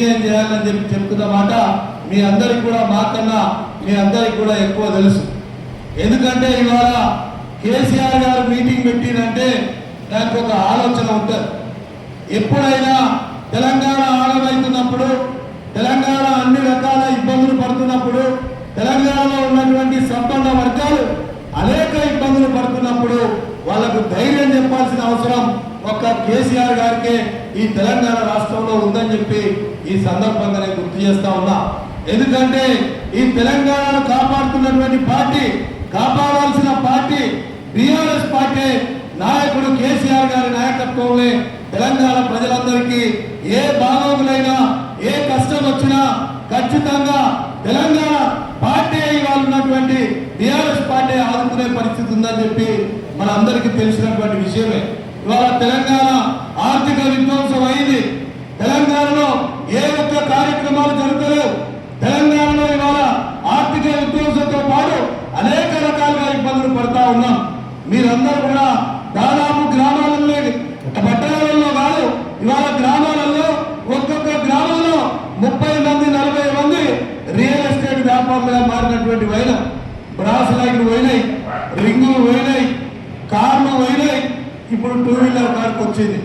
దిగ్విజయం చేయాలని చెప్తున్న మాట మీ అందరికి కూడా మాకన్నా మీ అందరికి కూడా ఎక్కువ తెలుసు. ఎందుకంటే ఇవాళ కేసీఆర్ గారు మీటింగ్ పెట్టినంటే దానికి ఒక ఆలోచన ఉంటుంది. ఎప్పుడైనా తెలంగాణ ఆగమవుతున్నప్పుడు, తెలంగాణ అన్ని రకాల ఇబ్బందులు పడుతున్నప్పుడు, తెలంగాణలో ఉన్నటువంటి సంపన్న వర్గాలు అనేక ఇబ్బందులు పడుతున్నప్పుడు వాళ్ళకు ధైర్యం చెప్పాల్సిన అవసరం ఒక్క కేసీఆర్ గారికే ఈ తెలంగాణ రాష్ట్రంలో ఉందని చెప్పి ఈ సందర్భంగా నేను గుర్తు చేస్తా ఉన్నా. ఎందుకంటే ఈ తెలంగాణను కాపాడుతున్నటువంటి పార్టీ, కాపాడాల్సిన పార్టీ బీఆర్ఎస్ పార్టీ. నాయకుడు కేసీఆర్ గారి నాయకత్వంలో తెలంగాణ ప్రజలందరికీ ఏ బాగోగులైనా, ఏ కష్టం వచ్చినా ఖచ్చితంగా తెలంగాణ పార్టీ ఇవాళ ఉన్నటువంటి బీఆర్ఎస్ పార్టీ ఆదుకునే పరిస్థితి ఉందని చెప్పి మన అందరికీ తెలిసినటువంటి విషయమే. ఇవాళ తెలంగాణ ఆర్థిక విధ్వంసం అయింది. తెలంగాణలో ఏ ఒక్క కార్యక్రమాలు జరుగుతలేవు. తెలంగాణలో ఇవాళ ఆర్థిక విధ్వంసంతో పాటు అనేక రకాలుగా ఇబ్బందులు పడతా ఉన్నాం. మీరందరూ కూడా దాదాపు గ్రామాలలో, పట్టణాలలో కాదు, ఇవాళ గ్రామాలలో ఒక్కొక్క గ్రామంలో 30 మంది 40 మంది రియల్ ఎస్టేట్ వ్యాపారులుగా మారినటువంటి వైనం. బ్రాస్ లైట్లు పోయినాయి, రింగులు పోయినాయి, కార్లు పోయినాయి. ఇప్పుడు 2 వీలర్ కార్కి వచ్చింది.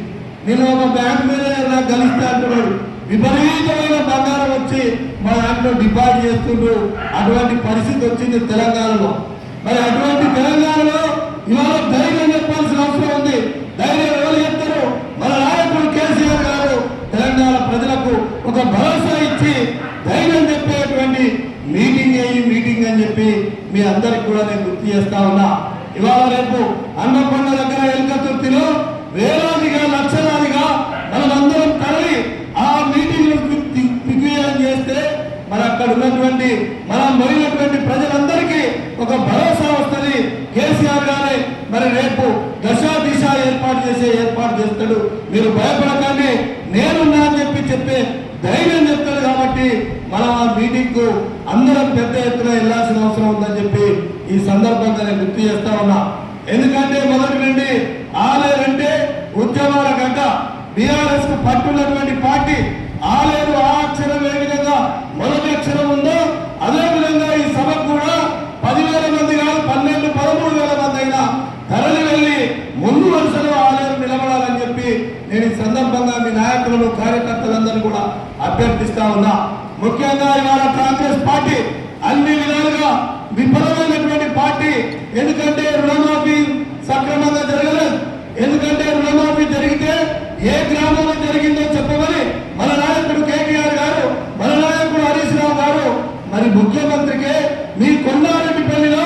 నేను ఒక బ్యాంక్ మీద నాకు గలిస్తే అంటున్నాడు. విపరీతమైన బంగారం వచ్చి మా దాంట్లో డిపాజిట్ చేస్తుండ్రు. అటువంటి పరిస్థితి వచ్చింది తెలంగాణలో. మరి అటువంటి తెలంగాణలో ఇవాళ ధైర్యం చెప్పాల్సిన అవసరం ఉంది. ధైర్యం ఎవరు చెప్తారు? మన నాయకుడు కేసీఆర్ గారు తెలంగాణ ప్రజలకు ఒక భరోసా ఇచ్చి ధైర్యం చెప్పేటువంటి మీటింగ్ అని చెప్పి మీ అందరికి కూడా నేను గుర్తు చేస్తా ఉన్నా. ఇవాళ రేపు అన్నకొండ దగ్గర ఎల్కతుర్తిలో వేలాదిగా లక్షలాదిగా మనమందరం తరలి ఆ మీటింగ్ దిగ్విజయం చేస్తే మరి అక్కడ ఉన్నటువంటి మనం పోయినటువంటి ప్రజలందరికీ ఒక భరోసా వస్తుంది. కేసీఆర్ గారే మరి రేపు దశ దిశ ఏర్పాటు చేస్తాడు. మీరు భయపడకండి, నేనున్నా అని చెప్పే ధైర్యం చెప్తాడు. కాబట్టి మనం ఆ మీటింగ్ కు అందరం పెద్ద ఎత్తున వెళ్లాల్సిన అవసరం ఉందని చెప్పి ఈ సందర్భంగా నేను గుర్తు చేస్తా ఉన్నా. ఎందుకంటే మొదటి నుండి ఆలేరంటే ఉద్యమాల గడ్డ, బీఆర్ఎస్ కు పట్టున్నటువంటి పార్టీ. ఆలేరు ఆ అక్షరం ఏ విధంగా మొదటి అక్షరం ఉందో అదే విధంగా ఈ సభకు కూడా 10,000 మంది కాదు, 12,000-13,000 మంది అయినా తరలి వెళ్ళి ముందు వరుసలో ఆలేరు నిలబడాలని చెప్పి నేను ఈ సందర్భంగా మీ నాయకులను, కార్యకర్తలందరూ కూడా అభ్యర్థిస్తా ఉన్నా. ముఖ్యంగా ఇవాళ కాంగ్రెస్ పార్టీ అన్ని విధాలుగా విఫలమైనటువంటి పార్టీ. ఎందుకంటే రుణమాఫీ సక్రమంగా జరగలేదు. ఎందుకంటే రుణమాఫీ జరిగితే ఏ గ్రామంలో జరిగిందో చెప్పమని మన నాయకుడు కేటీఆర్ గారు, మన నాయకుడు హరీష్ రావు గారు మరి ముఖ్యమంత్రికి మీ కొండారెడ్డిపల్లిలో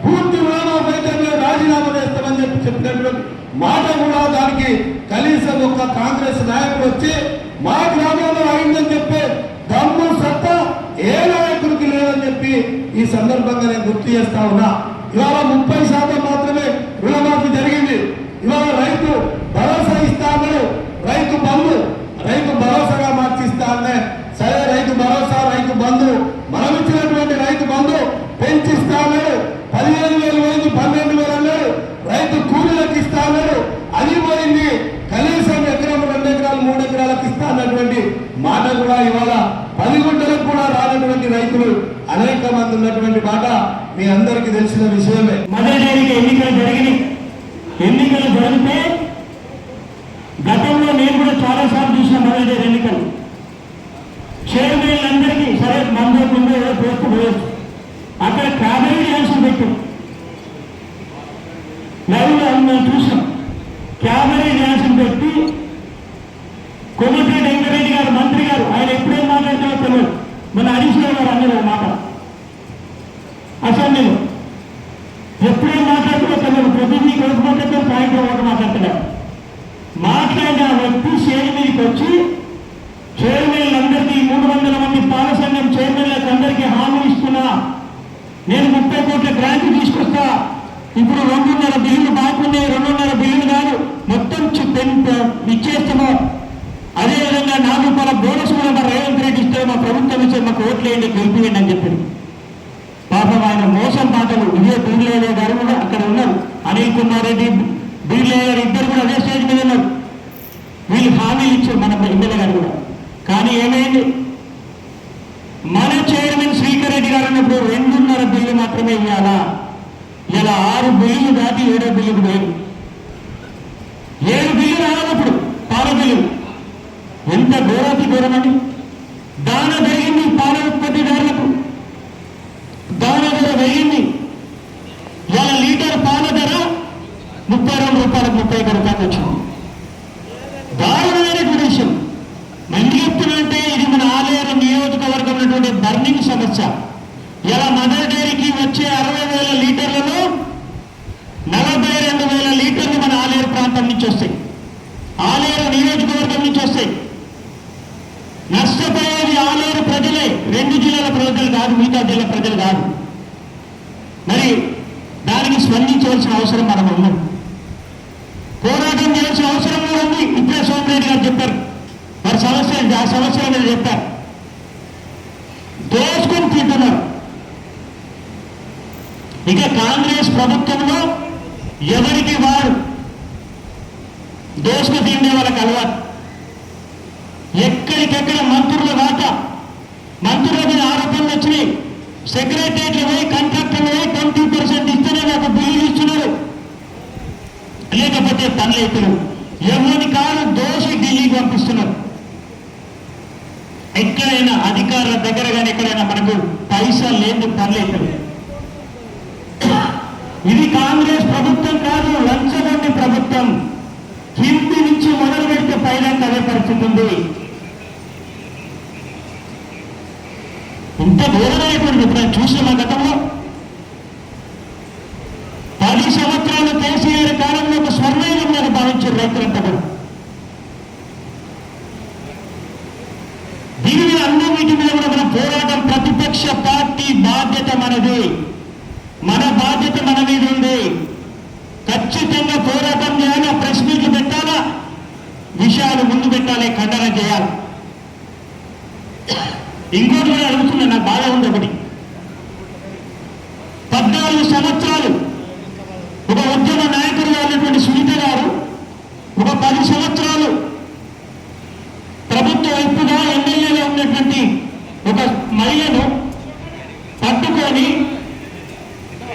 పూర్తి రుణమాఫీ అయితే మేము రాజీనామా చేస్తామని చెప్పినటువంటి మాట కూడా దానికి కనీసం ఒక కాంగ్రెస్ నాయకుడు వచ్చి మా గ్రామంలో అయిందని చెప్పే దమ్ము సత్తా ఏ నాయకుడికి లేదని చెప్పి ఈ సందర్భంగా నేను గుర్తు చేస్తా ఉన్నా. ఇవాళ 30% మాత్రమే రుణమాఫీ జరిగింది. ఇవాళ రైతు భరోసా ఇస్తా అన్నాడు. రైతు బంధు రైతు భరోసాగా మార్చిస్తా అన్నే. సరే, రైతు భరోసా, రైతు బంధు, మనం ఇచ్చినటువంటి రైతు బంధు పెంచిస్తా అన్నాడు. 15,000 పోయింది, 12,000 అన్నాడు. రైతు కూలీలకు ఇస్తా అన్నాడు. అది పోయింది. కనీసం ఎకరం, 2 ఎకరాలు, 3 ఎకరాలకు ఇస్తా అన్నటువంటి మాట కూడా ఇవాళ 10 గుంటలకు కూడా రానటువంటి రైతులు అనేక మంది ఉన్నటువంటి మాట మీ అందరికీ తెలిసిన విషయమే. మొదటిసారిగా ఎన్నికలు జరిగినాయి. ఎన్నికలు జరిగితే గతంలో నేను కూడా చాలాసార్లు చూసిన మొదటిసారి ఎన్నికలు చైర్మన్లందరికీ సరే మందు ముందు ఏదో పోస్తూ పోయొచ్చు. అక్కడ క్యాబినెట్ డ్యాన్సులు పెట్టు లైవ్లో మేము చూసాం. క్యాబినెట్ డ్యాన్సులు పెట్టి కోమటిరెడ్డి వెంకటరెడ్డి గారు, మంత్రి గారు, ఆయన ఎప్పుడేం మాట్లాడతారో తెలియదు. మన హరీష్ రావు గారు అన్నారు మాట అసెంబ్లీలో ఎప్పుడేం మాట్లాడుతుందో తెలియదు. ప్రతిదీ కొడుకుమంటే పాయింట్ ఒకటి మాట్లాడుతున్నారు. మాట్లాడిన వ్యక్తి స్టేజ్ మీదకి వచ్చి చైర్మన్లందరికీ 300 మంది పాల సంఘం చైర్మన్లకు అందరికీ హామీ ఇస్తున్నా, నేను 30 కోట్ల గ్రాంట్ తీసుకొస్తా. ఇప్పుడు 2.5 బిల్లులు బాగున్నాయి, 2.5 బిల్లులు కాదు మొత్తం ఇచ్చేస్తాము. అదేవిధంగా 4 రూపాయల బోనస్ కూడా మా రేవంత్ రెడ్డి ఇస్తే మా ప్రభుత్వం ఇచ్చే మాకు ఓట్లేయండి, గెలిపియండి అని చెప్పారు. పాపం ఆయన మోసం మాటలు. ఇదే బీర్లేయ గారు కూడా అక్కడ ఉన్నారు, అనిల్ కుమార్ రెడ్డి, బీర్లేయ గారు ఇద్దరు కూడా అదే స్టేజ్ మీద ఉన్నారు. వీళ్ళు హామీలు ఇచ్చారు మన ఎమ్మెల్యే గారు కూడా. కానీ ఏమైంది? మన చైర్మన్ శ్రీకర్ రెడ్డి గారు అన్నప్పుడు 2.5 బిల్లు మాత్రమే ఇవ్వాలా, ఇలా 6 బిల్లులు దాటి 7వ బిల్లుకు పోయి 7 బిల్లు రానప్పుడు పాల బిల్లు ఎంత ఘోరాతి ఘోరమని. దాన జరిగింది పాల ఉత్పత్తిదారులకు, దాన ధర పెరిగింది. ఇలా లీటర్ పాల ధర 32 రూపాయలకు 31 రూపాయలు వచ్చింది. దారుణమైనటువంటి విషయం. మళ్ళీ చెప్తున్నంటే ఇది మన ఆలేరు నియోజకవర్గం ఉన్నటువంటి బర్నింగ్ సమస్య. ఇలా మదర్ డైరీకి వచ్చే 60,000 లీటర్లలో 42,000 లీటర్లు మన ఆలేరు ప్రాంతం నుంచి వస్తాయి, ఆలేరు నియోజకవర్గం నుంచి వస్తాయి. నష్టపోయేది ఆలేరు ప్రజలే, 2 జిల్లాల ప్రజలు కాదు, మిగతా జిల్లా ప్రజలు కాదు. మరి దానికి స్పందించవలసిన అవసరం మనం ఉన్నాం, పోరాటం చేయాల్సిన అవసరం కూడా ఉంది. ఇప్పుడే సోమిరెడ్డి గారు చెప్పారు, మరి సమస్యలు ఆ సమస్యల మీద చెప్పారు. దోచుకొని తింటున్నారు. ఇక కాంగ్రెస్ ప్రభుత్వంలో ఎవరికి వారు దోసుకు తిండే వాళ్ళకి అలవాటు. ఎక్కడికెక్కడ మంత్రుల వాట, మంత్రుల మీద ఆరోపణలు వచ్చినాయి. సెక్రటరియట్లు పోయి కాంట్రాక్టర్లు పోయి 20% ఇస్తేనే నాకు బిల్లులు ఇస్తున్నారు, లేకపోతే పనులైతున్నారు. ఎవరి కాదు దోషి ఢిల్లీకి పంపిస్తున్నారు. ఎక్కడైనా అధికారుల దగ్గర కానీ ఎక్కడైనా మనకు పైసలు లేని పనులైతున్నారు. ఇది కాంగ్రెస్ ప్రభుత్వం కాదు, లంచగొండి ప్రభుత్వం. కింది నుంచి మొదలు పెడితే పైదాకా అదే పరిస్థితి ఉంది. ఇంత ఘోరమైనటువంటి ఇప్పుడు చూసిన మా గతంలో 10 సంవత్సరాలు కేసీఆర్ కాలంలో ఒక స్వర్ణయుగంగా భావించారు రైతులంతా కూడా. దీని మీద అన్నిటి మీద కూడా మన పోరాటం, ప్రతిపక్ష పార్టీ బాధ్యత మనది, మన బాధ్యత మన మీద ఉంది. ఖచ్చితంగా పోరాటం చేయాలి, ప్రెస్ మీట్లు పెట్టాలా, విషయాలు ముందు పెట్టాలి, ఖండన చేయాలి. ఇంకోటి కూడా అడుగుతున్నా, నాకు బాగా ఉంది ఒకటి. 14 సంవత్సరాలు ఒక ఉద్యమ నాయకులుగా ఉన్నటువంటి సునీత గారు ఒక 10 సంవత్సరాలు ప్రభుత్వ వైపుగా ఎమ్మెల్యేగా ఉన్నటువంటి ఒక మహిళను